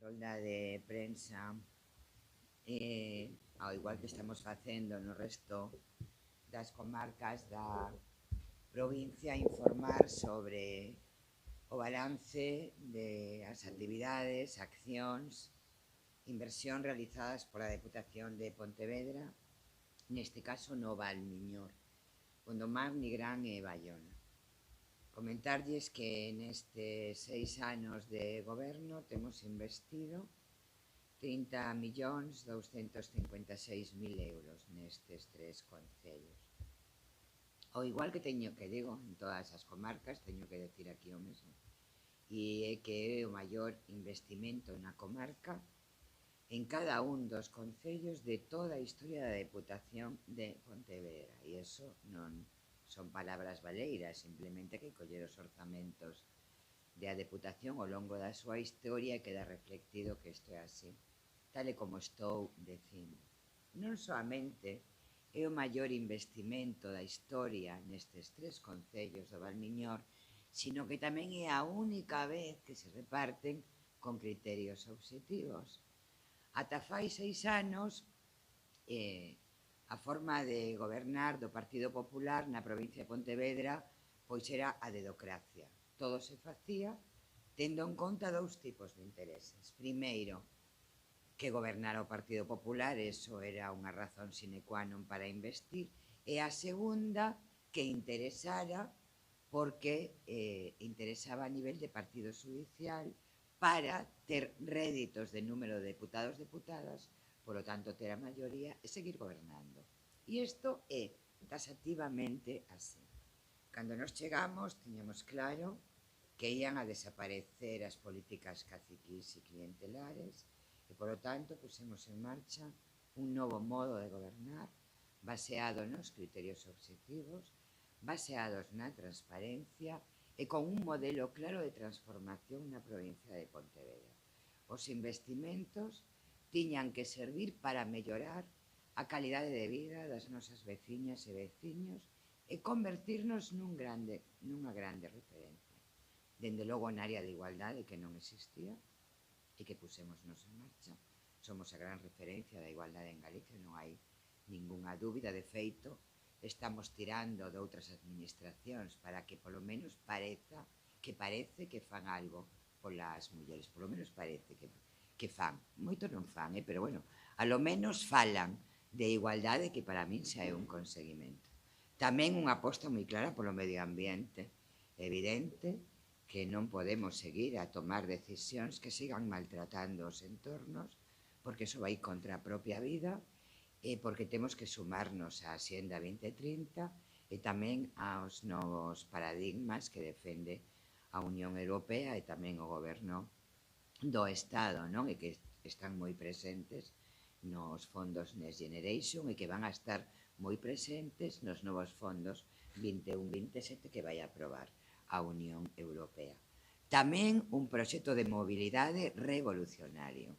rolda de prensa, ao igual que estamos facendo no resto das comarcas da provincia, informar sobre o balance das actividades, accións, inversión realizadas pola Deputación de Pontevedra, neste caso no Val Miñor, Gondomar, Nigrán e Baiona. Comentarlles que nestes 6 anos de goberno temos investido 30.256.000 euros nestes 3 concellos. Ao igual que teño que digo en todas as comarcas, teño que decir aquí o mesmo. E é que é o maior investimento na comarca en cada un dos concellos de toda a historia da Deputación de Pontevedra. E iso non son palabras baleiras, simplemente que coller os orzamentos da Deputación ao longo da súa historia e queda reflectido que isto é así, tal e como estou dicindo. Non soamente é o maior investimento da historia nestes 3 concellos do Val Miñor, sino que tamén é a única vez que se reparten con criterios obxectivos. Ata fai 6 anos, a forma de gobernar do Partido Popular na provincia de Pontevedra pois era a dedocracia. Todo se facía tendo en conta 2 tipos de intereses. Primeiro, que gobernara o Partido Popular, eso era unha razón sine qua non para investir, e a segunda, que interesara porque interesaba a nivel de partido judicial para ter réditos de número de deputados e deputadas, polo tanto ter a maioría e seguir gobernando. E isto é taxativamente así. Cando nos chegamos, tiñamos claro que ían a desaparecer as políticas caciquís e clientelares e, polo tanto, pusemos en marcha un novo modo de gobernar baseado nos criterios obxectivos, baseados na transparencia e con un modelo claro de transformación na provincia de Pontevedra. Os investimentos tiñan que servir para mellorar a calidade de vida das nosas veciñas e veciños e convertirnos nunha grande referencia. Dende logo na área de igualdade, que non existía e que pusémonos en marcha. Somos a gran referencia da igualdade en Galicia, non hai ningunha dúbida. De feito, estamos tirando de outras administracións para que polo menos parece que fan algo polas mulleres, polo menos parece que fan. Moito non fan, pero bueno, a lo menos falan de igualdade, que para min xa é un conseguimento. Tamén unha aposta moi clara polo medio ambiente. Evidente que non podemos seguir a tomar decisións que sigan maltratando os entornos, porque iso vai contra a propia vida, e porque temos que sumarnos á Axenda 2030 e tamén aos novos paradigmas que defende a Unión Europea e tamén o goberno do Estado, non? E que están moi presentes nos fondos Next Generation e que van a estar moi presentes nos novos fondos 21-27 que vai aprobar a Unión Europea. Tamén un proxecto de mobilidade revolucionario.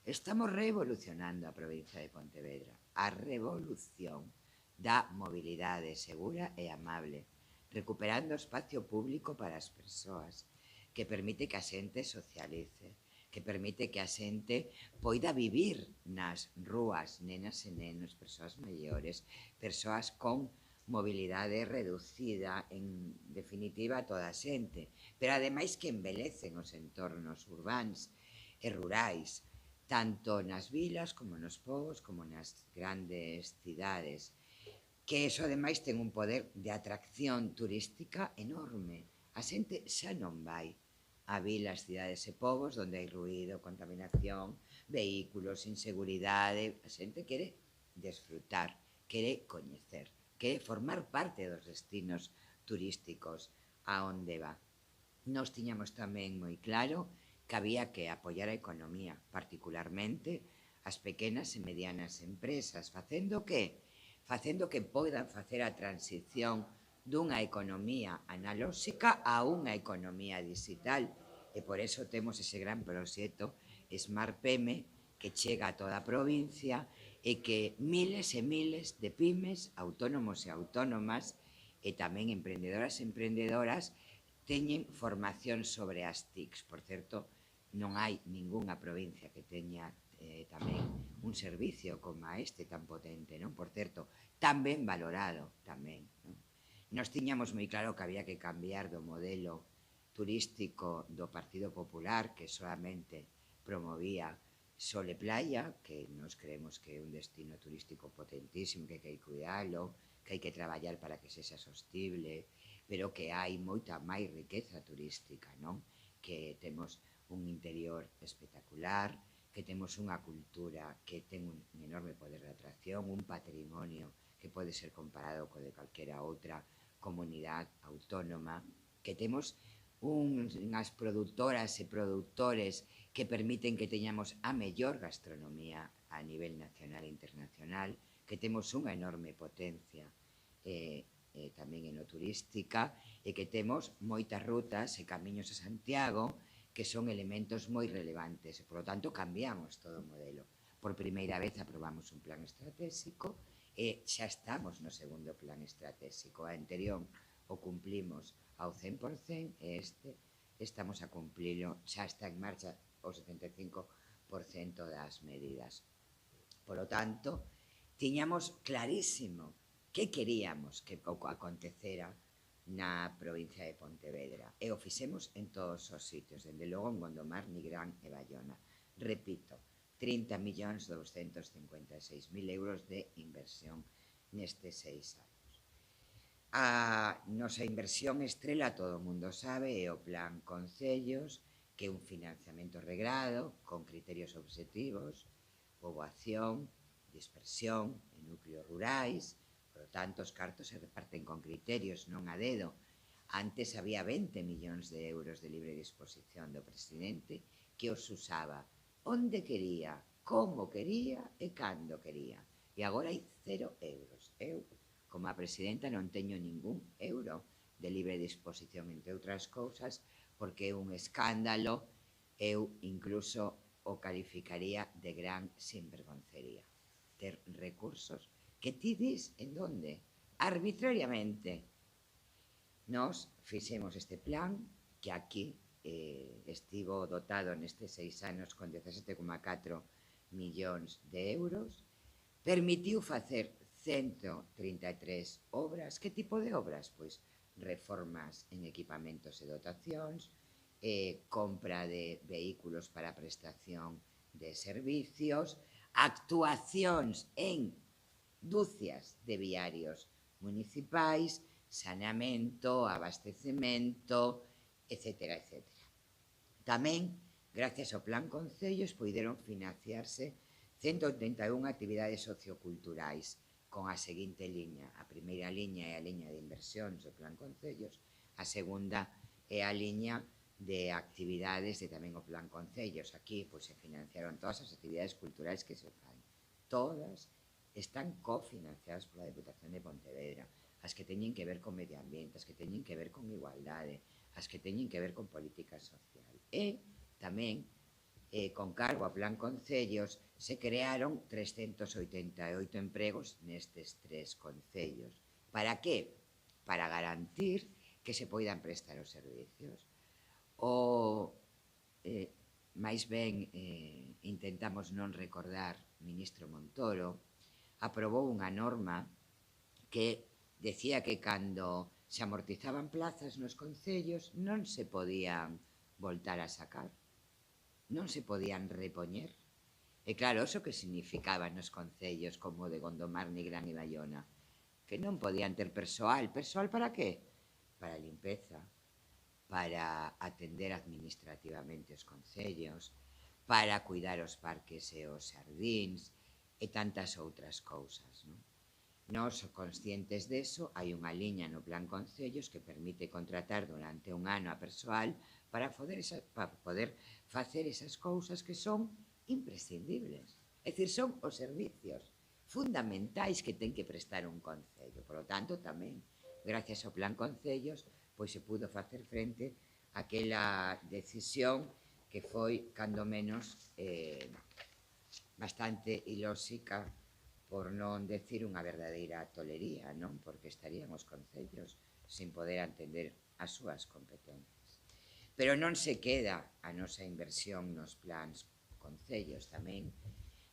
Estamos revolucionando a provincia de Pontevedra, a revolución da mobilidade segura e amable, recuperando o espacio público para as persoas, que permite que a xente socialice, que permite que a xente poida vivir nas rúas, nenas e nenos, persoas maiores, persoas con mobilidade reducida, en definitiva, toda a xente, pero ademais que embelecen os entornos urbáns e rurais, tanto nas vilas como nos pobos, como nas grandes cidades, que iso ademais ten un poder de atracción turística enorme. A xente xa non vai a vilas, cidades e povos onde hai ruído, contaminación, vehículos, inseguridade. A xente quere desfrutar, quere coñecer, quere formar parte dos destinos turísticos a onde va. Nos tiñamos tamén moi claro que había que apoiar a economía, particularmente as pequenas e medianas empresas, facendo que poidan facer a transición dunha economía analóxica a unha economía digital. E por eso temos ese gran proxecto Smart PEME que chega a toda a provincia e que miles e miles de pymes, autónomos e autónomas e tamén emprendedoras e emprendedoras teñen formación sobre as TICs. Por certo, non hai ningunha provincia que teña tamén un servicio como este tan potente, non? Por certo, tan ben valorado tamén, non? Nos tiñamos moi claro que había que cambiar do modelo turístico do Partido Popular, que solamente promovía sol e playa, que nos creemos que é un destino turístico potentísimo, que hai que cuidalo, que hai que traballar para que sexa sostible, pero que hai moita máis riqueza turística, non? Que temos un interior espectacular, que temos unha cultura que ten un enorme poder de atracción, un patrimonio que pode ser comparado co de calquera outra comunidade autónoma, que temos unhas produtoras e produtores que permiten que teñamos a mellor gastronomía a nivel nacional e internacional, que temos unha enorme potencia tamén enoturística e que temos moitas rutas e camiños a Santiago que son elementos moi relevantes e, por lo tanto, cambiamos todo o modelo. Por primeira vez aprobamos un plan estratégico e xa estamos no segundo plan estratégico. A anterior o cumplimos ao 100% e este estamos a cumplilo, xa está en marcha o 75% das medidas. Por lo tanto, tiñamos clarísimo que queríamos que acontecera na provincia de Pontevedra e o fixemos en todos os sitios, dende logo en Gondomar, Nigrán e Bayona. Repito, 30.256.000 euros de inversión nestes 6 anos. A nosa inversión estrela, todo o mundo sabe, é o Plan Concellos, que é un financiamento regrado, con criterios obxectivos, poboación, dispersión en núcleos rurais. Por lo tanto, os cartos se reparten con criterios, non a dedo. Antes había 20 millóns de euros de libre disposición do presidente que os usaba onde quería, como quería e cando quería. E agora hai 0 euros. Eu, como a presidenta, non teño ningún euro de libre disposición, entre outras cousas, porque é un escándalo. Eu incluso o calificaría de gran sinvergoncería. Ter recursos que ti dis en donde, arbitrariamente. Nos fixemos este plan que aquí estivo dotado nestes 6 anos con 17,4 millóns de euros, permitiu facer 133 obras. Que tipo de obras? Pois reformas en equipamentos e dotacións, compra de vehículos para prestación de servicios, actuacións en dúcias de viarios municipais, saneamento, abastecemento, etcétera, etcétera. Tamén, gracias ao Plan Concellos, puideron financiarse 181 actividades socioculturais con a seguinte liña. A primeira liña é a liña de inversións do Plan Concellos, a segunda é a liña de actividades de tamén o Plan Concellos. Aquí pois, se financiaron todas as actividades culturais que se fan. Todas están cofinanciadas pola Deputación de Pontevedra, as que teñen que ver con medio ambiente, as que teñen que ver con igualdade, as que teñen que ver con política social. E tamén, con cargo a Plan Concellos, se crearon 388 empregos nestes 3 concellos. Para que? Para garantir que se poidan prestar os servicios. Mais ben, intentamos non recordar, ministro Montoro, aprobou unha norma que decía que cando se amortizaban plazas nos concellos non se podían voltar a sacar, non se podían repoñer. E claro, iso que significaba nos concellos como de Gondomar, Nigrán e Bayona? Que non podían ter persoal. Persoal para que? Para a limpeza, para atender administrativamente os concellos, para cuidar os parques e os xardíns, e tantas outras cousas, non? Nós, conscientes deso, hai unha liña no Plan Concellos que permite contratar durante un ano a persoal para poder facer esas cousas que son imprescindibles. É dicir, son os servicios fundamentais que ten que prestar un concello. Por lo tanto, tamén, gracias ao Plan Concellos, pois se pudo facer frente a aquela decisión que foi, cando menos, bastante ilóxica, por non decir unha verdadeira tolería, non? Porque estarían os concellos sin poder atender as súas competencias. Pero non se queda a nosa inversión nos plans concellos tamén.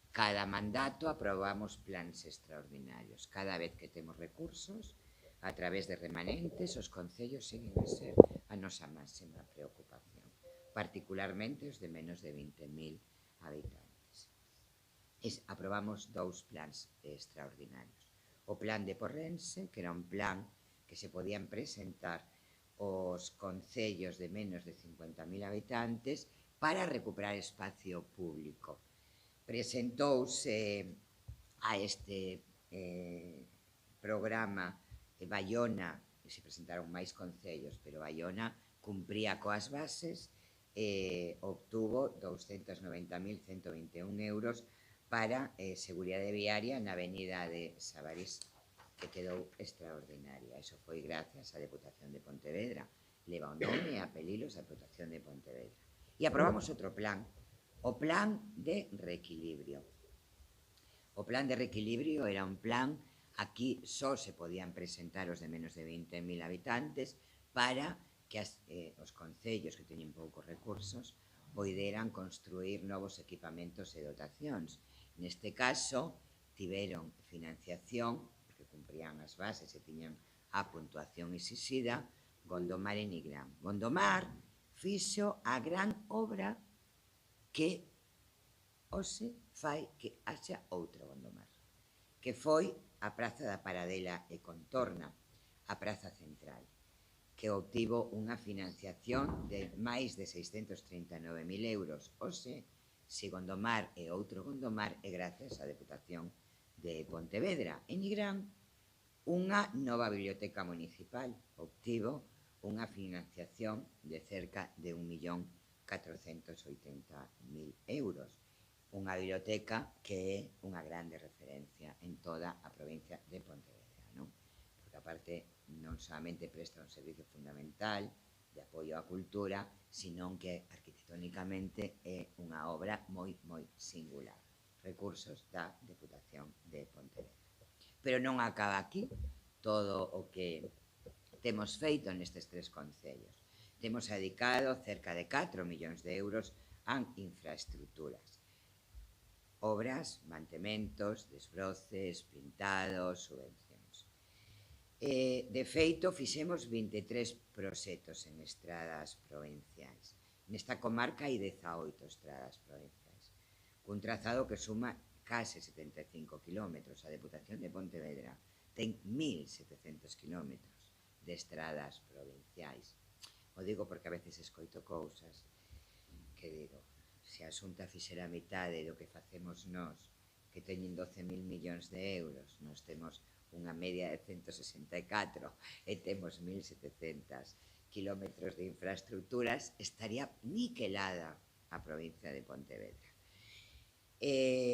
Cada mandato aprobamos plans extraordinarios. Cada vez que temos recursos, a través de remanentes, os concellos siguen a ser a nosa máxima preocupación, particularmente os de menos de 20.000 habitantes. Aprobamos 2 plans extraordinarios. O plan de Porrense, que era un plan que se podían presentar os concellos de menos de 50.000 habitantes para recuperar espacio público. Presentouse a este programa Baiona, e se presentaron máis concellos, pero Baiona cumpría coas bases, obtuvo 290.121 euros para seguridade viaria na avenida de Sabarís, que quedou extraordinaria. Eso foi gracias á Deputación de Pontevedra. Leva o nome e apelilos da Deputación de Pontevedra. E aprobamos outro plan, o plan de reequilibrio. O plan de reequilibrio era un plan, aquí só se podían presentar os de menos de 20.000 habitantes para que os concellos que teñen poucos recursos poideran construir novos equipamentos e dotacións. Neste caso, tiveron financiación, porque cumprían as bases e tiñan a puntuación exixida, Gondomar e Nigrán. Gondomar fixo a gran obra que hoxe fai que haxa outro Gondomar, que foi a Praza da Paradela e contorna, a Praza Central, que obtivo unha financiación de máis de 639.000 euros. Hoxe, se Gondomar e outro Gondomar é gracias á Deputación de Pontevedra. En Nigrán, unha nova biblioteca municipal obtivo unha financiación de cerca de 1.480.000 euros. Unha biblioteca que é unha grande referencia en toda a provincia de Pontevedra, non? Porque aparte non solamente presta un servicio fundamental de apoio á cultura, senón que arquitectónicamente é unha obra moi, moi singular. Recursos da Deputación de Pontevedra. Pero non acaba aquí todo o que temos feito nestes 3 concellos. Temos dedicado cerca de 4 millóns de euros a infraestructuras. Obras, mantementos, desbroces, pintados, subvencións. De feito, fixemos 23 proxectos en estradas provinciais. Nesta comarca hai 18 estradas provinciais, cun trazado que suma case 75 kilómetros. A Deputación de Pontevedra ten 1.700 kilómetros de estradas provinciais. O digo porque a veces escoito cousas que digo, se a Xunta fixera a mitade do que facemos nós, que teñen 12.000 millóns de euros, nós temos unha media de 164 e temos 1.700 kilómetros de infraestructuras, estaría niquelada a provincia de Pontevedra.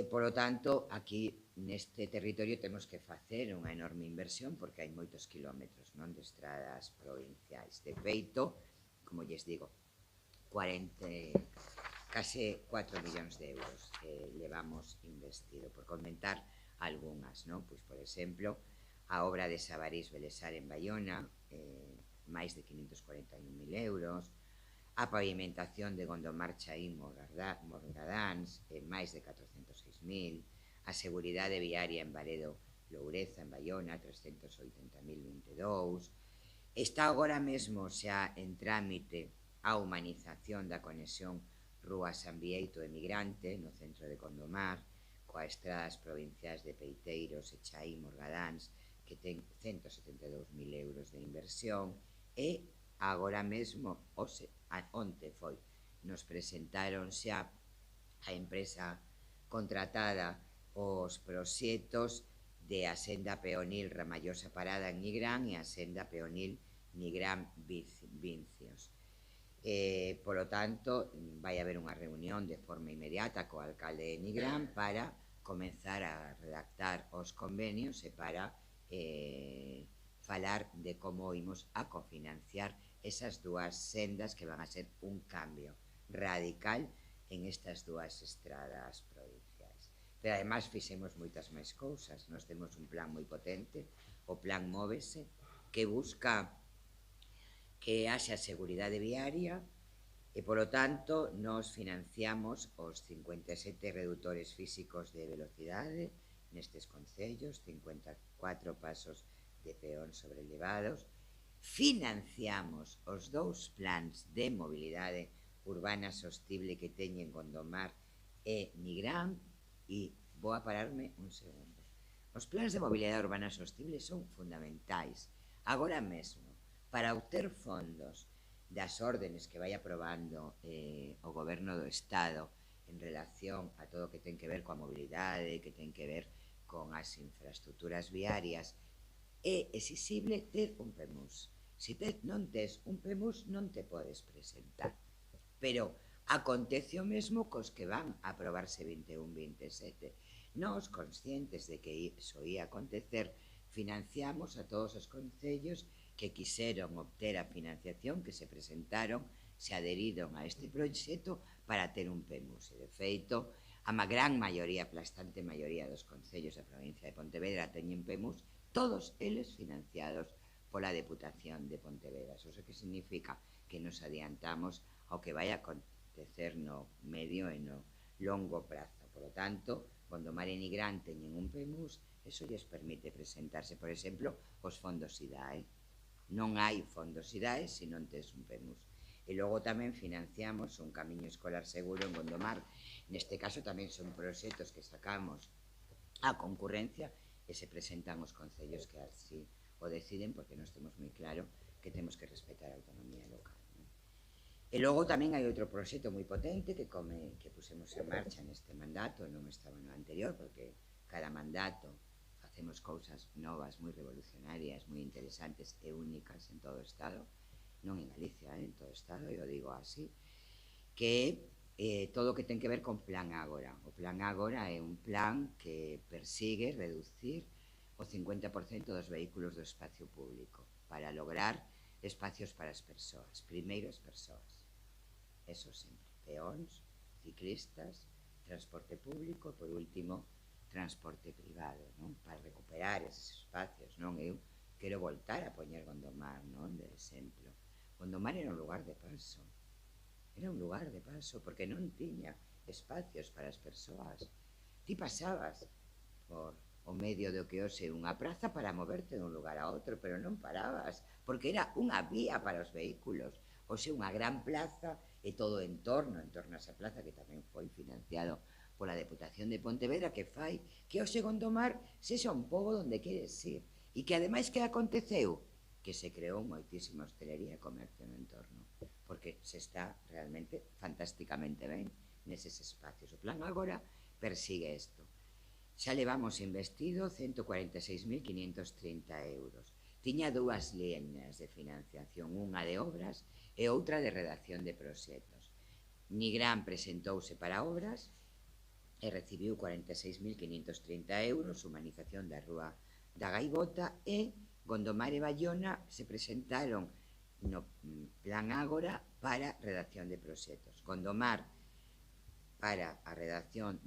Por lo tanto, aquí neste territorio temos que facer unha enorme inversión porque hai moitos kilómetros, non, de estradas provinciais. De feito, como lles digo, case 4 millóns de euros que levamos investido, por comentar algunhas, non? Pois, por exemplo, a obra de Sabarís Belesar en Baiona, máis de 541.000 euros, a pavimentación de Gondomar Chaín Morgadáns, máis de 406.000, a seguridade viaria en Baredo Loureza, en Baiona, 380.022. Está agora mesmo xa en trámite a humanización da conexión Rúa San Bieito e Migrante no centro de Gondomar, coas estradas provinciais de Peiteiros e Chaín Morgadáns, que ten 172.000 euros de inversión, e agora mesmo, onte foi, nos presentaron xa a empresa contratada os proxectos de a senda peonil Ramallosa Parada en Nigrán e a senda peonil Nigrán Vincios. Polo tanto, vai haber unha reunión de forma inmediata co alcalde de Nigrán para comenzar a redactar os convenios e para falar de como imos a cofinanciar esas 2 sendas que van a ser un cambio radical en estas 2 estradas provinciais. Pero además fixemos moitas máis cousas. Nós temos un plan moi potente, o plan Móvese, que busca que haxa seguridade viaria E, polo tanto, nos financiamos os 57 redutores físicos de velocidade nestes concellos, 54 pasos de peón sobrelevados, financiamos os 2 plans de mobilidade urbana sostible que teñen Gondomar e Nigrán, e vou a pararme un segundo. Os plans de mobilidade urbana sostible son fundamentais agora mesmo para obter fondos das órdenes que vai aprobando o goberno do Estado en relación a todo o que ten que ver coa mobilidade, que ten que ver con as infraestructuras viarias. É exixible ter un PEMUS. Se non tes un PEMUS non te podes presentar. Pero acontece o mesmo cos que van a aprobarse 21-27. Nós, conscientes de que iso ia acontecer, financiamos a todos os concellos que quixeron obter a financiación, que se presentaron, se adheriron a este proxecto para ter un PEMUS. E, de feito, a gran maioría, aplastante maioría dos concellos da provincia de Pontevedra teñen PEMUS, todos eles financiados pola Deputación de Pontevedra. Eso que significa que nos adiantamos ao que vai acontecer no medio e no longo prazo. Por lo tanto, Gondomar e Nigrán teñen un PEMUS, eso lles permite presentarse, por exemplo, os fondos IDAE. Non hai fondos IDAE se non tes un PEMUS. E logo tamén financiamos un camiño escolar seguro en Gondomar. Neste caso tamén son proxectos que sacamos a concurrencia e se presentan os concellos que así o deciden, porque nós temos moi claro que temos que respetar a autonomía local. E logo tamén hai outro proxecto moi potente que pusemos en marcha neste mandato, non estaba no anterior, porque cada mandato facemos cousas novas, moi revolucionarias, moi interesantes e únicas en todo o Estado, non en Galicia, en todo o Estado, eu digo así, que é todo o que ten que ver con Plan Ágora. O Plan Ágora é un plan que persigue reducir o 50% dos vehículos do espacio público para lograr espacios para as persoas. Primeiro as persoas, eso sempre, peóns, ciclistas, transporte público e, por último, transporte privado, non? Para recuperar eses espacios, non? Eu quero voltar a poñer Gondomar, non? De exemplo. Gondomar era un lugar de paso, porque non tiña espacios para as persoas. Ti pasabas por o medio do que hoxe unha praza para moverte dun lugar a outro, pero non parabas, porque era unha vía para os vehículos. Hoxe unha gran plaza e todo o entorno a esa plaza, que tamén foi financiado pola Deputación de Pontevedra, que fai que hoxe Gondomar sexa un pobo onde queres ir. E que ademais que aconteceu? Que se creou moitísima hostelería e comercio no entorno, porque se está realmente fantásticamente ben neses espacios. O Plan Ágora persigue isto. Xa levamos investido 146.530 euros. Tiña 2 líneas de financiación, unha de obras e outra de redacción de proxectos. Nigrán presentouse para obras e recibiu 46.530 euros, humanización da Rúa da Gaivota, e Gondomar e Baiona se presentaron no Plan Ágora para redacción de proxectos. Gondomar para a redacción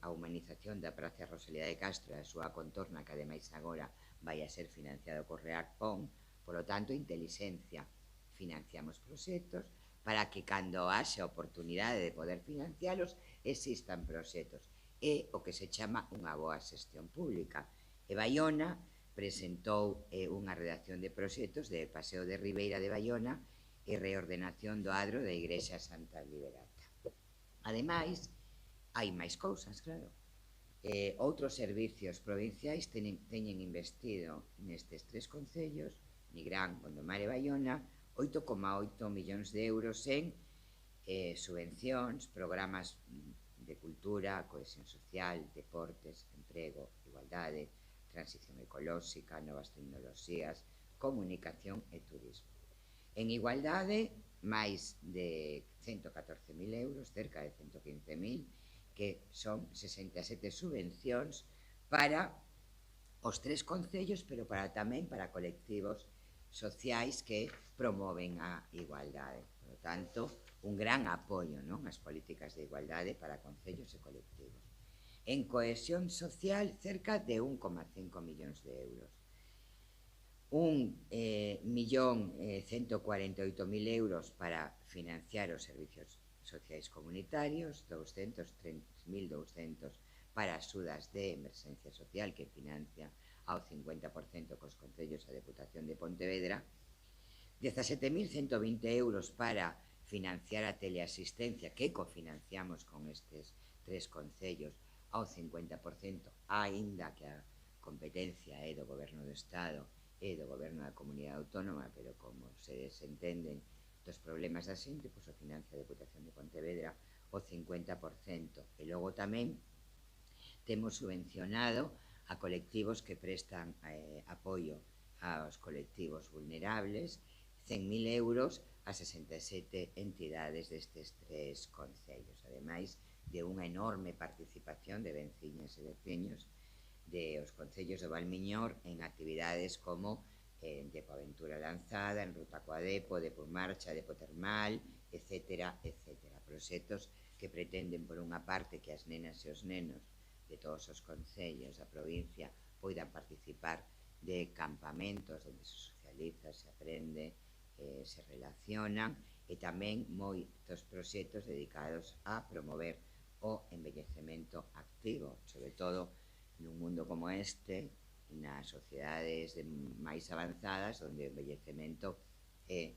a humanización da Praza Rosalía de Castro e a súa contorna, que ademais agora vai a ser financiado co REAC PON. Polo tanto, Intelixencia financiamos proxectos para que cando haxa oportunidade de poder financialos existan proxectos. É o que se chama unha boa xestión pública. E Baiona presentou unha redacción de proxectos de Paseo de Ribeira de Baiona e reordenación do adro da Igrexa Santa Liberata. Ademais, hai máis cousas, claro. Outros servicios provinciais teñen investido nestes 3 concellos, Nigrán, Gondomar e Baiona, 8,8 millóns de euros en subvencións, programas de cultura, cohesión social, deportes, emprego, igualdade, transición ecolóxica, novas tecnoloxías, comunicación e turismo. En igualdade, máis de 114.000 euros, cerca de 115.000, que son 67 subvencións para os 3 concellos, pero tamén para colectivos sociais que promoven a igualdade. Por lo tanto, un gran apoio, non, ás políticas de igualdade para concellos e colectivos. En cohesión social, cerca de 1,5 millóns de euros. 1.148.000 euros para financiar os servicios sociais comunitarios, 203.200 para axudas de emerxencia social que financia ao 50% cos concellos a Deputación de Pontevedra, 17.120 euros para financiar a teleasistencia que cofinanciamos con estes tres concellos ao 50%, aínda que a competencia é do Goberno do Estado e do Goberno da Comunidade Autónoma, pero como se desentenden dos problemas da xente, pois o financia a Deputación de Pontevedra o 50%. E logo tamén temos subvencionado a colectivos que prestan apoio aos colectivos vulnerables, 100.000 euros a 67 entidades destes tres concellos, ademais de unha enorme participación de venciñas e veciños de os concellos do Valmiñor en actividades como Depo Aventura Lanzada, en Ruta coa Depo, Depo Marcha, Depo Termal, etcétera, etcétera. Proxectos que pretenden, por unha parte, que as nenas e os nenos de todos os concellos da provincia poidan participar de campamentos onde se socializa, se aprende, se relacionan, e tamén moitos proxectos dedicados a promover o envellecemento activo, sobre todo nun mundo como este, nas sociedades máis avanzadas, onde o envellecemento é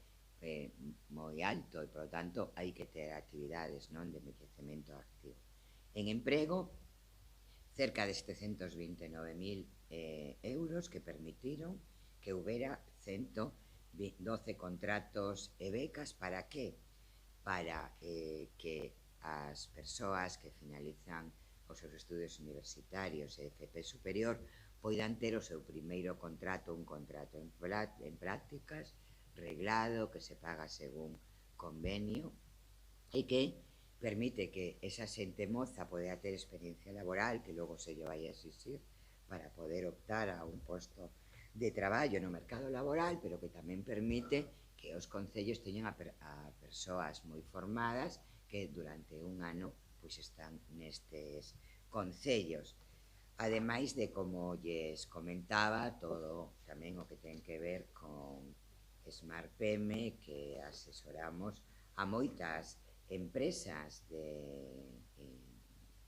moi alto e, por lo tanto, hai que ter actividades, non, de envellecemento activo. En emprego, cerca de 729.000 euros que permitiron que houbera 112 contratos e becas. Para que? Para que as persoas que finalizan os seus estudios universitarios e FP superior poidan ter o seu primeiro contrato, un contrato en prácticas, reglado, que se paga según convenio, e que permite que esa xente moza poida ter experiencia laboral que logo se lle vai a exixir para poder optar a un posto de traballo no mercado laboral, pero que tamén permite que os concellos teñan a persoas moi formadas que durante un ano pois están nestes concellos. Ademais de, como lles comentaba, todo tamén o que ten que ver con Smart PM, que asesoramos a moitas empresas de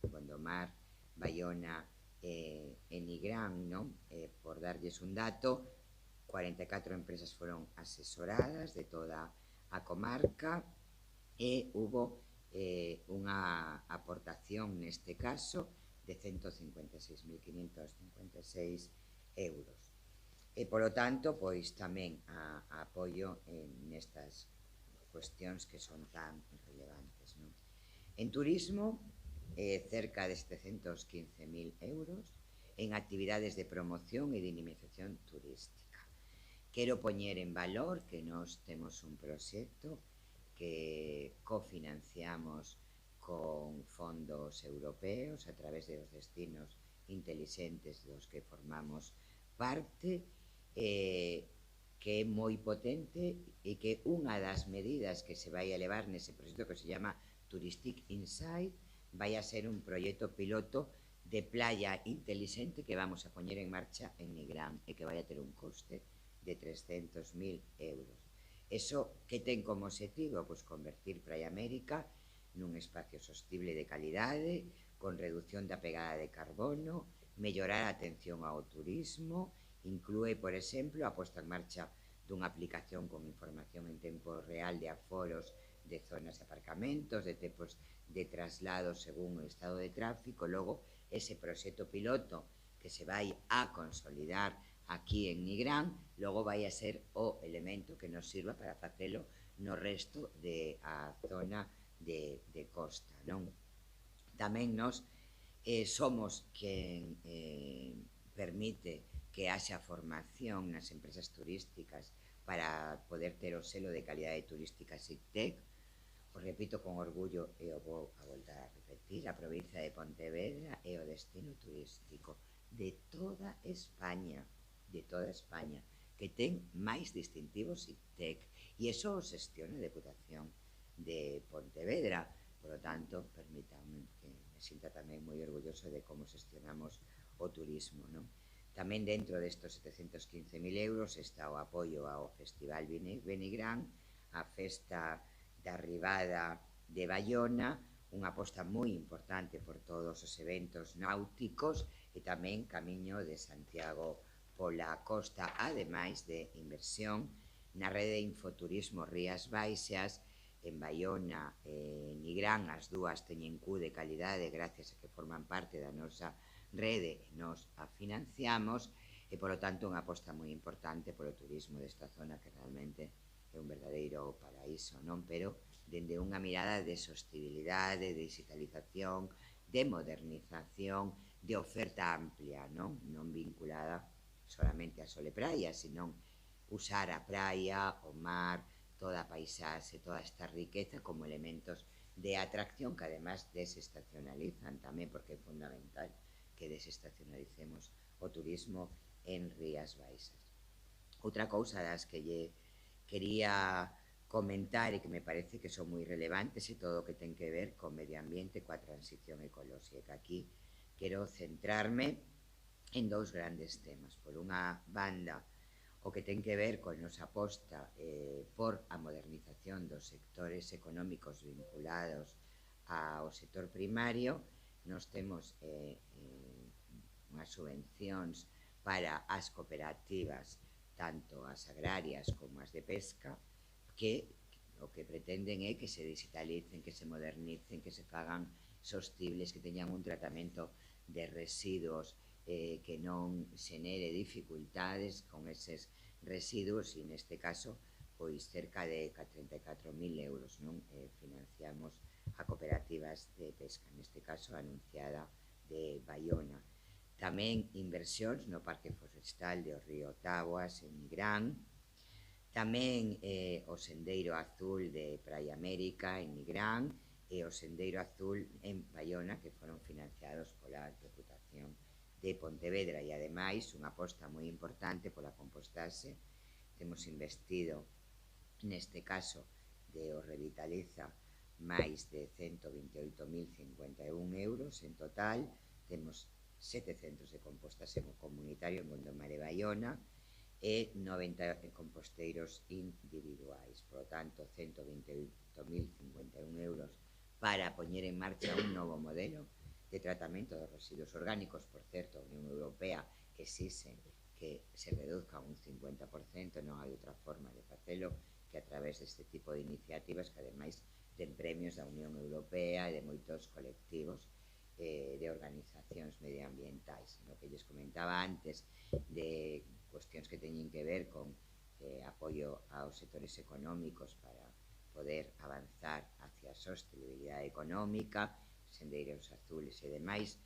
Gondomar, Baiona e Nigrán, non? Por darlles un dato, 44 empresas foron asesoradas de toda a comarca e hubo unha aportación neste caso de 156.556 euros. E, polo tanto, pois tamén apoio nestas cuestións que son tan relevantes, non? En turismo, cerca de 715.000 euros en actividades de promoción e dinamización turística. Quero poñer en valor que nós temos un proxecto que cofinanciamos con fondos europeos a través de os destinos intelixentes dos que formamos parte, que é moi potente e que unha das medidas que se vai a levar nese proxecto, que se llama Touristic Insight, vai a ser un proxecto piloto de playa intelixente que vamos a poñer en marcha en Nigrán e que vai a ter un coste de 300.000 euros. Eso que ten como objetivo? Pois convertir Praia América nun espacio sostible de calidade, con reducción da pegada de carbono, mellorar a atención ao turismo, inclúe, por exemplo, a posta en marcha dunha aplicación con información en tempo real de aforos de zonas de aparcamentos, de tempos de traslado según o estado de tráfico. Logo, ese proxecto piloto que se vai a consolidar aquí en Nigrán, logo vai a ser o elemento que nos sirva para facelo no resto da zona de costa, non? Tamén nos somos quen permite que haxa formación nas empresas turísticas para poder ter o selo de calidade turística SICTEC. O repito con orgullo e o vou a voltar a repetir, a provincia de Pontevedra é o destino turístico de toda España, que ten máis distintivos SICTEC, e iso o xestiona a Deputación de Pontevedra. Por lo tanto, permítanme que me sinta tamén moi orgulloso de como xestionamos o turismo, non? Tamén dentro destos 715.000 euros está o apoio ao Festival Benigrán, a Festa da Ribada de Baiona, unha aposta moi importante por todos os eventos náuticos e tamén Camiño de Santiago pola costa, ademais de inversión na rede Infoturismo Rías Baixas, en Baiona e Nigrán. As dúas teñen Q de calidade gracias a que forman parte da nosa rede e nos a financiamos e, polo tanto, unha aposta moi importante polo turismo desta zona que realmente é un verdadeiro paraíso, non? Pero dende unha mirada de sostibilidade, de digitalización, de modernización, de oferta amplia, non? Non vinculada solamente a sol e praia, senón usar a praia, o mar, toda a paisaxe, toda esta riqueza como elementos de atracción que además desestacionalizan tamén, porque é fundamental que desestacionalicemos o turismo en Rías Baixas. Outra cousa das que lle quería comentar e que me parece que son moi relevantes e todo o que ten que ver con medio ambiente, coa transición ecolóxica. Aquí quero centrarme en dous grandes temas. Por unha banda, o que ten que ver con nosa aposta por a modernización dos sectores económicos vinculados ao sector primario. Nos temos unhas subvencións para as cooperativas, tanto as agrarias como as de pesca, que o que pretenden é que se digitalicen, que se modernicen, que se fagan sostibles, que teñan un tratamento de residuos que non xenere dificultades con eses residuos, e neste caso pois cerca de 34.000 euros, non? Financiamos a cooperativas de pesca, neste caso anunciada de Baiona. Tamén inversións no Parque Forestal de Río Taboas en Nigrán, tamén o Sendeiro Azul de Praia América en Nigrán e o Sendeiro Azul en Baiona, que foron financiados pola Deputación de Pontevedra. E ademais unha aposta moi importante pola compostaxe. Temos investido neste caso de o Revitaliza máis de 128.051 euros en total. Temos 7 centros de compostaxe comunitario en Gondomar e Baiona e 90 composteiros individuais. Por lo tanto, 128.051 euros para poñer en marcha un novo modelo de tratamento dos residuos orgánicos. Por certo, a Unión Europea exixe que se reduzca un 50%, non hai outra forma de facelo que a través deste tipo de iniciativas que ademais ten premios da Unión Europea e de moitos colectivos de organizacións medioambientais. No que lles comentaba antes de cuestións que teñen que ver con apoio aos sectores económicos para poder avanzar hacia a sostenibilidade económica, sendeiros azules e demais,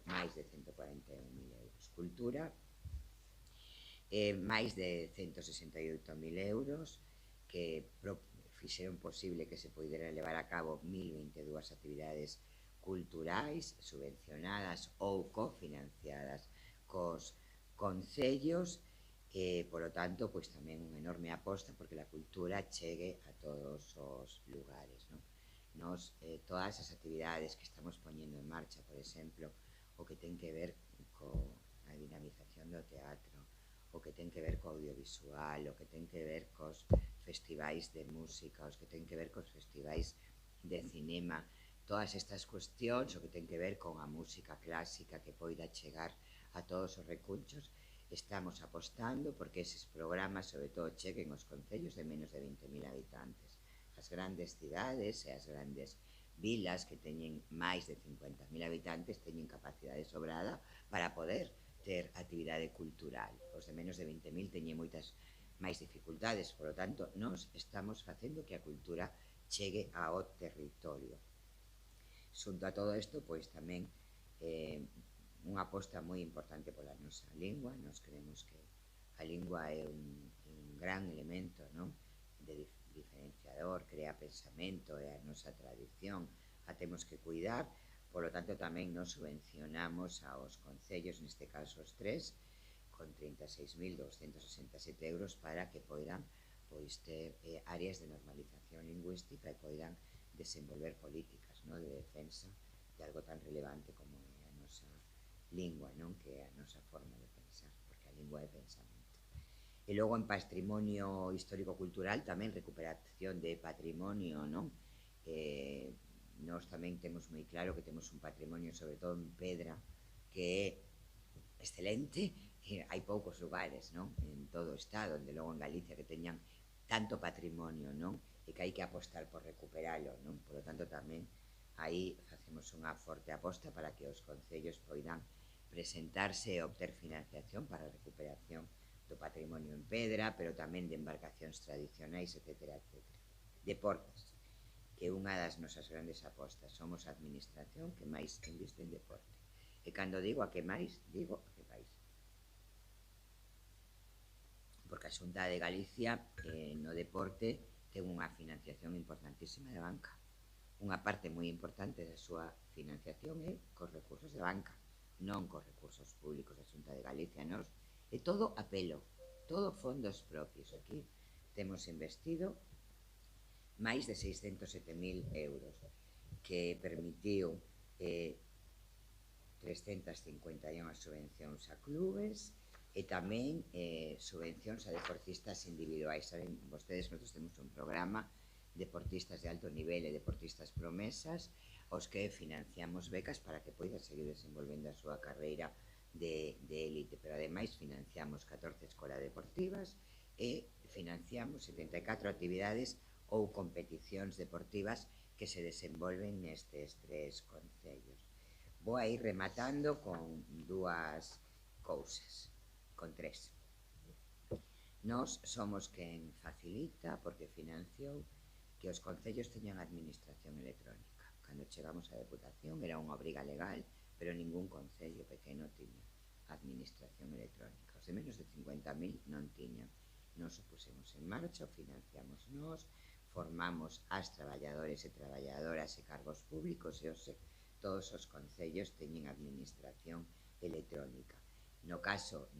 máis de 141.000 euros. Cultura, máis de 168.000 euros, que fixeron posible que se poidera levar a cabo 1.022 actividades culturais subvencionadas ou cofinanciadas cos concellos. Por lo tanto, pois tamén unha enorme aposta porque a cultura chegue a todos os lugares, non? Nos, todas as actividades que estamos poñendo en marcha, por exemplo, o que ten que ver coa dinamización do teatro, o que ten que ver co audiovisual, o que ten que ver cos festivais de música, os que ten que ver cos festivais de cinema, todas estas cuestións, o que ten que ver con a música clásica que poida chegar a todos os recunchos, estamos apostando porque eses programas sobre todo cheguen aos concellos de menos de 20.000 habitantes. As grandes cidades e as grandes vilas que teñen máis de 50.000 habitantes teñen capacidade sobrada para poder ter actividade cultural. Os de menos de 20.000 teñen moitas máis dificultades, por lo tanto, nós estamos facendo que a cultura chegue ao territorio. Xunto a todo isto, pois tamén unha aposta moi importante pola nosa lingua. Nos creemos que a lingua é un gran elemento, non? De diferenciador, crea pensamento, é a nosa tradición, a temos que cuidar. Por lo tanto, tamén nos subvencionamos aos concellos, neste caso os 3, con 36.267 euros para que poidan pois ter áreas de normalización lingüística e poidan desenvolver políticas, no, de defensa de algo tan relevante como é a nosa lingua, non? Que é a nosa forma de pensar, porque a lingua é pensamento. E logo en patrimonio histórico-cultural tamén recuperación de patrimonio, non? Nós tamén temos moi claro que temos un patrimonio, sobre todo en pedra, que é excelente, e hai poucos lugares, non? En todo o estado, onde logo en Galicia que teñan tanto patrimonio, non? E que hai que apostar por recuperalo, non? Por lo tanto, tamén aí facemos unha forte aposta para que os concellos poidan presentarse e obter financiación para a recuperación do patrimonio en pedra, pero tamén de embarcacións tradicionais, etc. Deportes, que é unha das nosas grandes apostas. Somos a administración que máis investe en deporte. E cando digo a que máis, digo a que máis. Porque a Xunta de Galicia no deporte ten unha financiación importantísima de banca. Unha parte moi importante da súa financiación é cos recursos de banca, non cos recursos públicos da Xunta de Galicia. Nos é todo a pelo, todo fondos propios. Aquí temos investido máis de 607.000 euros, que permitiu 351 subvencións a clubes e tamén subvencións a deportistas individuais. Saben vostedes, nosotros temos un programa deportistas de alto nivel e deportistas promesas aos que financiamos becas para que poidan seguir desenvolvendo a súa carreira de élite, pero ademais financiamos 14 escolas deportivas e financiamos 74 actividades ou competicións deportivas que se desenvolven nestes 3 concellos. Vou a ir rematando con 2 cousas, con 3. Nós somos quen facilita, porque financiou, que os concellos teñan administración electrónica. Cando chegamos á Deputación era unha obriga legal, pero ningún concello pequeno tiña administración electrónica. Os de menos de 50.000 non tiñan. Nos o pusemos en marcha, o financiamos nós, formamos as traballadores e traballadoras e cargos públicos e todos os concellos teñen administración electrónica. No caso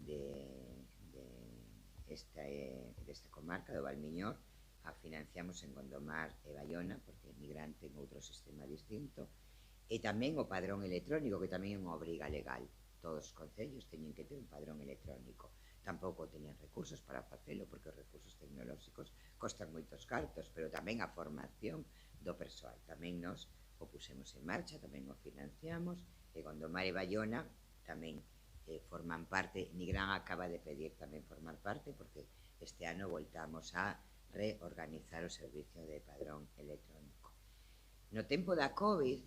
desta comarca do Valmiñor, a financiamos en Gondomar e Baiona, porque é migrante en outro sistema distinto, e tamén o padrón electrónico, que tamén é unha obriga legal. Todos os concellos teñen que ter un padrón electrónico. Tampouco teñen recursos para facelo, porque os recursos tecnolóxicos costan moitos cartos, pero tamén a formación do persoal. Tamén nos o pusemos en marcha, tamén o financiamos, e Gondomar e Baiona tamén forman parte. Nigrán acaba de pedir tamén formar parte, porque este ano voltamos a reorganizar o servicio de padrón electrónico. No tempo da COVID,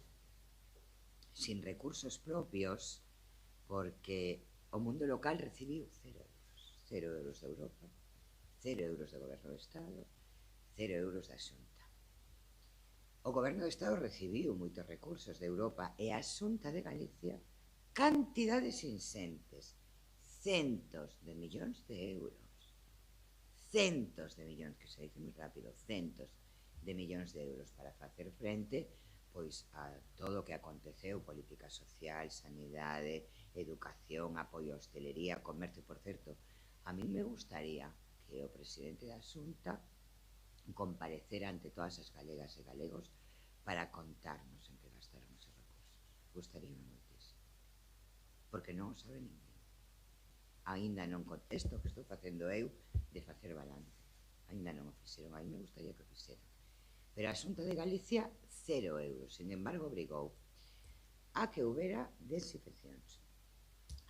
sin recursos propios, porque o mundo local recibiu 0 euros. 0 euros de Europa, 0 euros do Goberno do Estado, 0 euros da Xunta. O Goberno do Estado recibiu moitos recursos de Europa e a Xunta de Galicia cantidades insentes, centos de millóns de euros. Centos de millóns, que se dice moi rápido, centos de millóns de euros para facer frente pois a todo o que aconteceu, política social, sanidade, educación, apoio a hostelería, comercio. Por certo, a mí me gustaría que o presidente da Xunta comparecera ante todas as galegas e galegos para contarnos en que gastaron os recursos. Gustaríame moitísimo, porque non o sabe ninguén. Ainda non contesto que estou facendo eu de facer balance. Ainda non o fixeron, aí me gustaría que o fixeran. Pero a Xunta de Galicia, 0 euros. Sin embargo, obrigou a que houbera desinfeccións,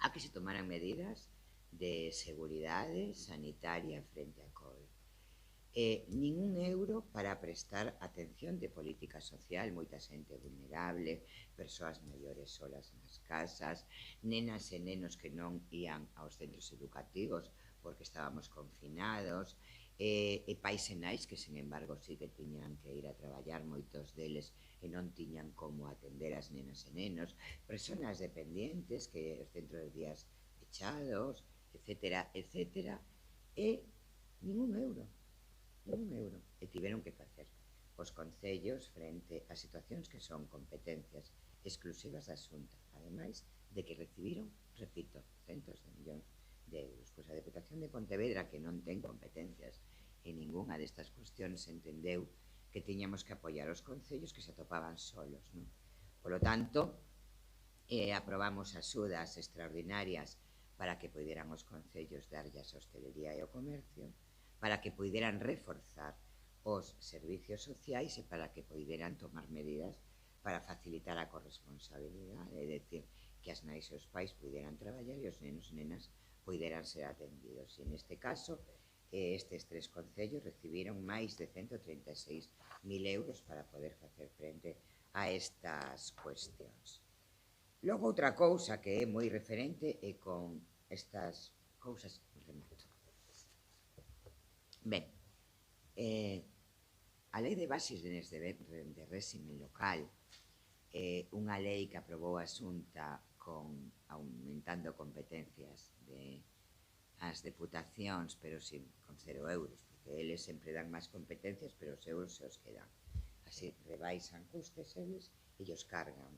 a que se tomaran medidas de seguridade sanitaria frente a COVID. Nin un euro para prestar atención de política social, moita xente vulnerable, persoas maiores solas nas casas, nenas e nenos que non ían aos centros educativos porque estábamos confinados, e pais e nais que, sin embargo, sí que tiñan que ir a traballar, moitos deles, e non tiñan como atender as nenas e nenos, personas dependientes que os centros de días pechados, etcétera, etcétera, e nin un euro. E tiveron que facer os concellos frente a situacións que son competencias exclusivas da Xunta, ademais de que recibiron, repito, centos de millóns de euros. Pois a Deputación de Pontevedra, que non ten competencias en ningunha destas cuestións, entendeu que tiñamos que apoiar os concellos que se atopaban solos, non? Por lo tanto, aprobamos axudas extraordinarias para que poideran os concellos darlle a hostelería e o comercio, para que poideran reforzar os servicios sociais e para que poideran tomar medidas para facilitar a corresponsabilidade, é dicir, que as nais e os pais poideran traballar e os nenos e nenas poideran ser atendidos. E neste caso, estes 3 concellos recibiron máis de 136.000 euros para poder facer frente a estas cuestións. Logo, outra cousa que é moi referente é con estas cousas remato. Ben, a Lei de Bases de réxime local é unha lei que aprobou a Xunta aumentando competencias as deputacións, pero con 0 euros, porque eles sempre dan máis competencias, pero os euros se os quedan. Así rebaixan custes eles e os cargan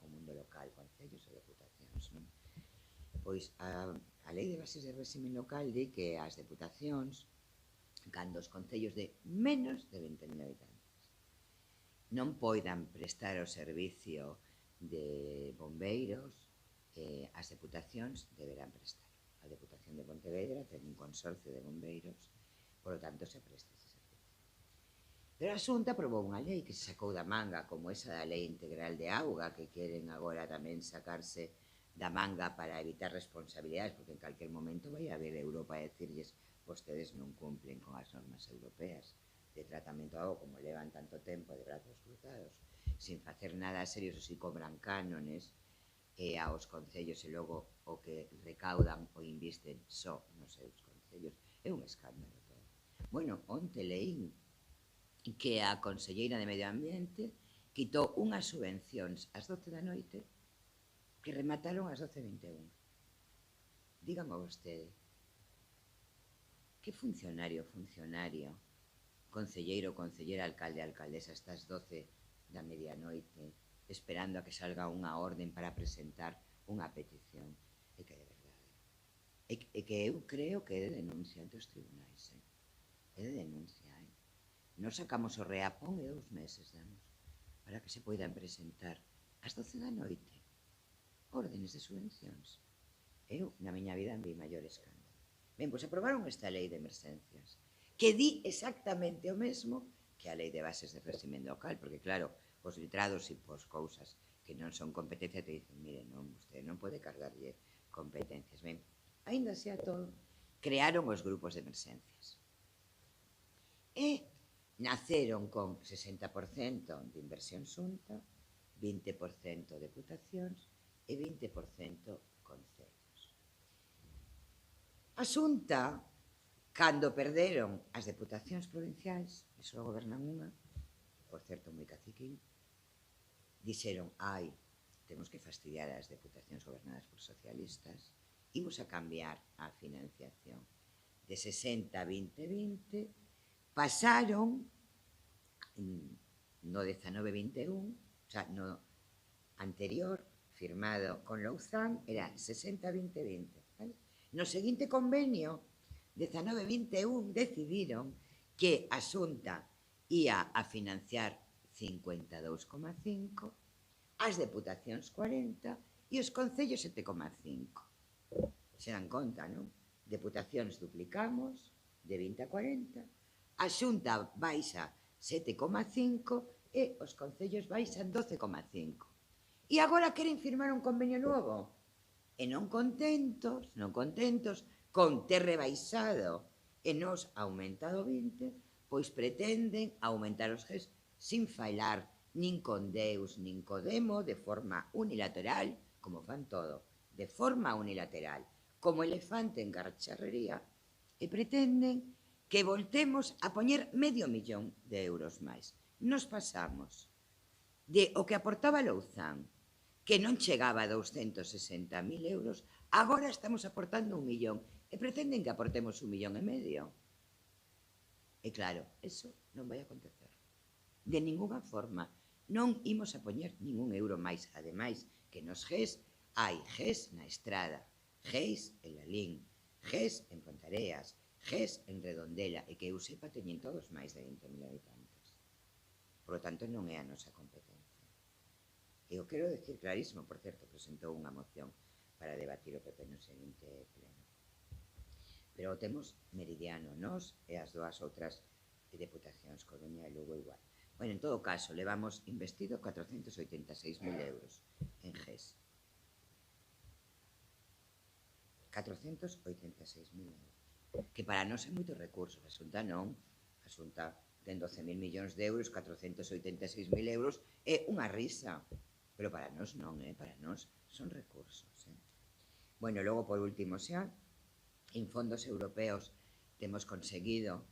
ao mundo local, concellos e deputacións, non? Pois a Lei de Bases de réxime local di que as deputacións, cando os concellos de menos de 20.000 habitantes non poidan prestar o servicio de bombeiros, as deputacións deberán prestar. A Deputación de Pontevedra ten un consorcio de bombeiros, por lo tanto se presta ese servicio. Pero a Xunta aprobou unha lei que se sacou da manga, como esa da Lei Integral de Auga, que queren agora tamén sacarse da manga para evitar responsabilidades, porque en calquer momento vai haber Europa a decirlles vostedes non cumplen con as normas europeas de tratamento a auga, como levan tanto tempo de brazos cruzados, sin facer nada serio, si cobran cánones aos concellos e logo o que recaudan o invisten só nos seus concellos. É un escándalo todo. Bueno, onte leín que a conselleira de Medio Ambiente quitou unhas subvencións ás 12 da noite que remataron ás 12:21. Dígame vostede, que funcionario, concelleiro, concellera, alcalde, alcaldesa, estas 12 da medianoite, esperando a que salga unha orden para presentar unha petición? É que de verdade. É que eu creo que é de denuncia ante os tribunais, é de denuncia, Nos sacamos o reapón e 2 meses damos para que se poidan presentar ás 12 da noite órdenes de subvencións. Eu, na miña vida, vi maior escándalo. Ben, pois aprobaron esta lei de emergencias, que di exactamente o mesmo que a Lei de Bases de réxime local, porque, claro, os letrados e pos cousas que non son competencia te dicen, mire, non, usted non pode cargarlle competencias. Ben, aínda sea todo, crearon os grupos de emergencias. E naceron con 60% de inversión Xunta, 20% deputacións e 20% concellos. A Xunta, cando perderon as deputacións provinciais, e só gobernan unha, por certo moi caciquín, dixeron, temos que fastidiar as deputacións gobernadas por socialistas, imos a cambiar a financiación de 60 a 20-20, pasaron no 19-21, o sea, no anterior, firmado con Louzán, era 60-20-20. ¿Vale? No seguinte convenio, 19-21, decidiron que a Xunta ia a financiar 52,5, as deputacións 40 e os concellos 7,5. Se dan conta, non? Deputacións duplicamos de 20 a 40, a Xunta baixa 7,5 e os concellos baixan 12,5. E agora queren firmar un convenio novo. E non contentos con ter rebaixado e nos aumentado 20, pois pretenden aumentar os GES sin falar nin con Deus, nin co demo, de forma unilateral, como fan todo, de forma unilateral, como elefante en garcharrería, e pretenden que voltemos a poñer 500.000 de euros máis. Nos pasamos de o que aportaba Louzán, que non chegaba a 260.000 euros, agora estamos aportando 1 millón e pretenden que aportemos 1,5 millón. E claro, eso non vai acontecer. De ninguna forma. Non imos a poñer ningún euro máis. Ademais, que nos GES hai GES na Estrada, GES en Lalín, GES en Pontareas, GES en Redondela, e que eu sepa teñen todos máis de 20.000 habitantes. Por lo tanto, non é a nosa competencia. E o quero decir clarísimo, por certo, presentou unha moción para debatir o PP no seguinte pleno. Pero o temos meridiano nós e as dúas outras deputacións, Coruña e Lugo igual. Bueno, en todo caso, levamos investido 486.000 euros en GES. 486.000 euros. Que para nós é moitos recursos, a Xunta non. A Xunta ten 12.000 millóns de euros, 486.000 euros é unha risa. Pero para nós non, para nós son recursos. Bueno, logo por último xa, en fondos europeos temos conseguido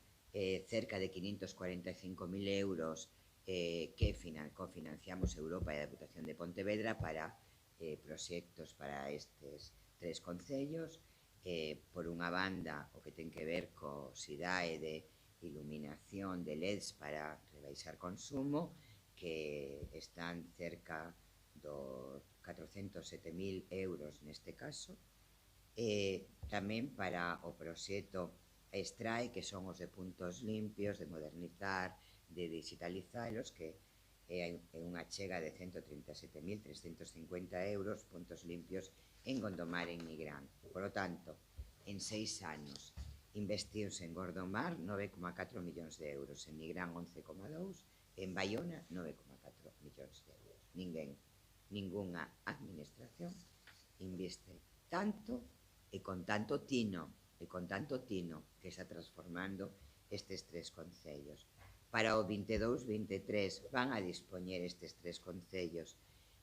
cerca de 545.000 euros que cofinanciamos Europa e a Deputación de Pontevedra para proxectos para estes 3 concellos. Por unha banda, o que ten que ver co SIDAE de iluminación de LEDs para rebaixar consumo, que están cerca dos 407.000 euros neste caso. Tamén para o proxecto Extrae, que son os de puntos limpios, de modernizar, de digitalizalos, que é unha chega de 137.350 euros, puntos limpios en Gondomar e en Nigrán. Por lo tanto, en 6 anos investiuse en Gondomar 9,4 millóns de euros, en Nigrán 11,2, en Baiona 9,4 millóns de euros. Ningunha administración investe tanto e con tanto tino que está transformando estes 3 concellos. Para o 22-23 van a dispoñer estes 3 concellos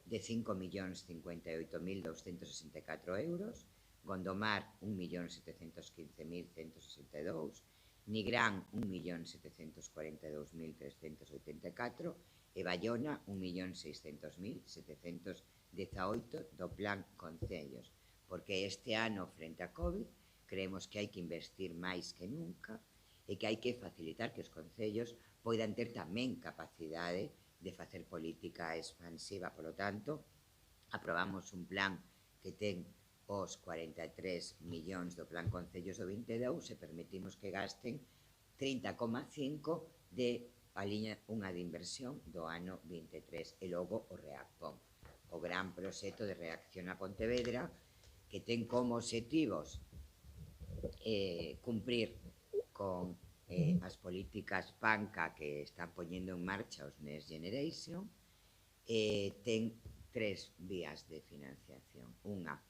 de 5.058.264 euros, Gondomar 1.715.162, Nigrán 1.742.384 e Baiona 1.600.718 do plan concellos, porque este ano, frente a COVID, creemos que hai que investir máis que nunca e que hai que facilitar que os concellos poidan ter tamén capacidade de facer política expansiva. Por lo tanto, aprobamos un plan que ten os 43 millóns do plan concellos do 22 e permitimos que gasten 30,5 de a liña unha de inversión do ano 23 e logo o REACPON, o gran proxecto de reacción a Pontevedra, que ten como obxectivos cumprir con as políticas PANCA que están poñendo en marcha os Next Generation. Ten 3 vías de financiación. Unha,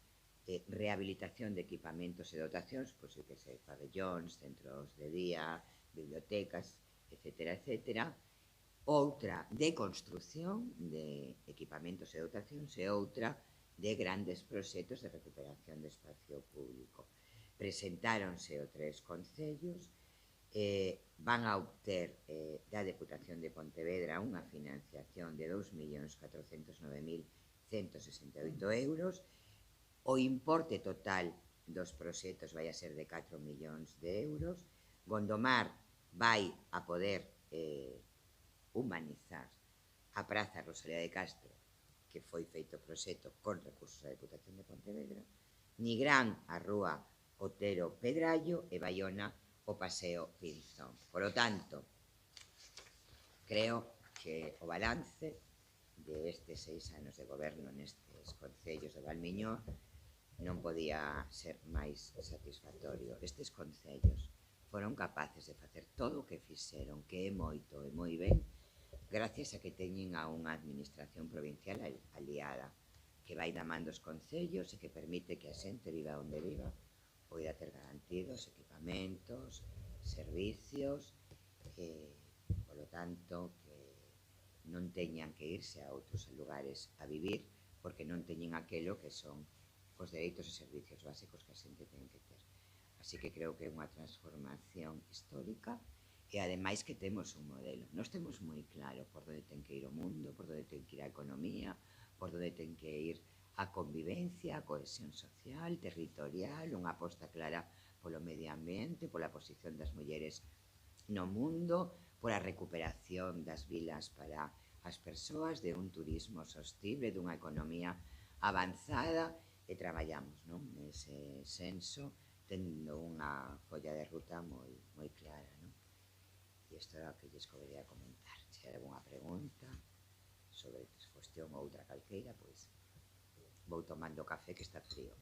rehabilitación de equipamentos e dotacións, pois que sei, pabellóns, centros de día, bibliotecas, etcétera, etcétera. Outra, de construción de equipamentos e dotacións, e outra, de grandes proxectos de recuperación de espacio público. Presentáronse os 3 concellos, van a obter da Deputación de Pontevedra unha financiación de 2.409.168 euros. O importe total dos proxectos vai a ser de 4 millóns de euros. Gondomar vai a poder humanizar a Praza Rosalía de Castro, que foi feito o proxecto con recursos da Deputación de Pontevedra. Nigrán, a Rúa Otero Pedrallo, e Baiona, o Paseo Pinzón. Por lo tanto, creo que o balance de estes 6 anos de goberno nestes concellos de Valmiñor non podía ser máis satisfactorio. Estes concellos foron capaces de facer todo o que fixeron, que é moito e moi ben, gracias a que teñen a unha administración provincial aliada, que vai da man dos concellos e que permite que a xente viva onde viva, poida ter garantidos equipamentos, servicios, polo tanto, que non teñan que irse a outros lugares a vivir, porque non teñen aquelo que son os dereitos e servicios básicos que a xente ten que ter. Así que creo que é unha transformación histórica e ademais que temos un modelo. Nós temos moi claro por onde ten que ir o mundo, por onde ten que ir a economía, por onde ten que ir a convivencia, a cohesión social, territorial, unha aposta clara polo medio ambiente, pola posición das mulleres no mundo, pola recuperación das vilas para as persoas, de un turismo sostible, dunha economía avanzada, e traballamos, non? Nese senso, tendo unha folla de ruta moi clara, non? E isto era o que lles podería comentar. Se hai algunha pregunta sobre estas cuestións. cuestión ou outra calqueira, pois vou tomando café que está frío.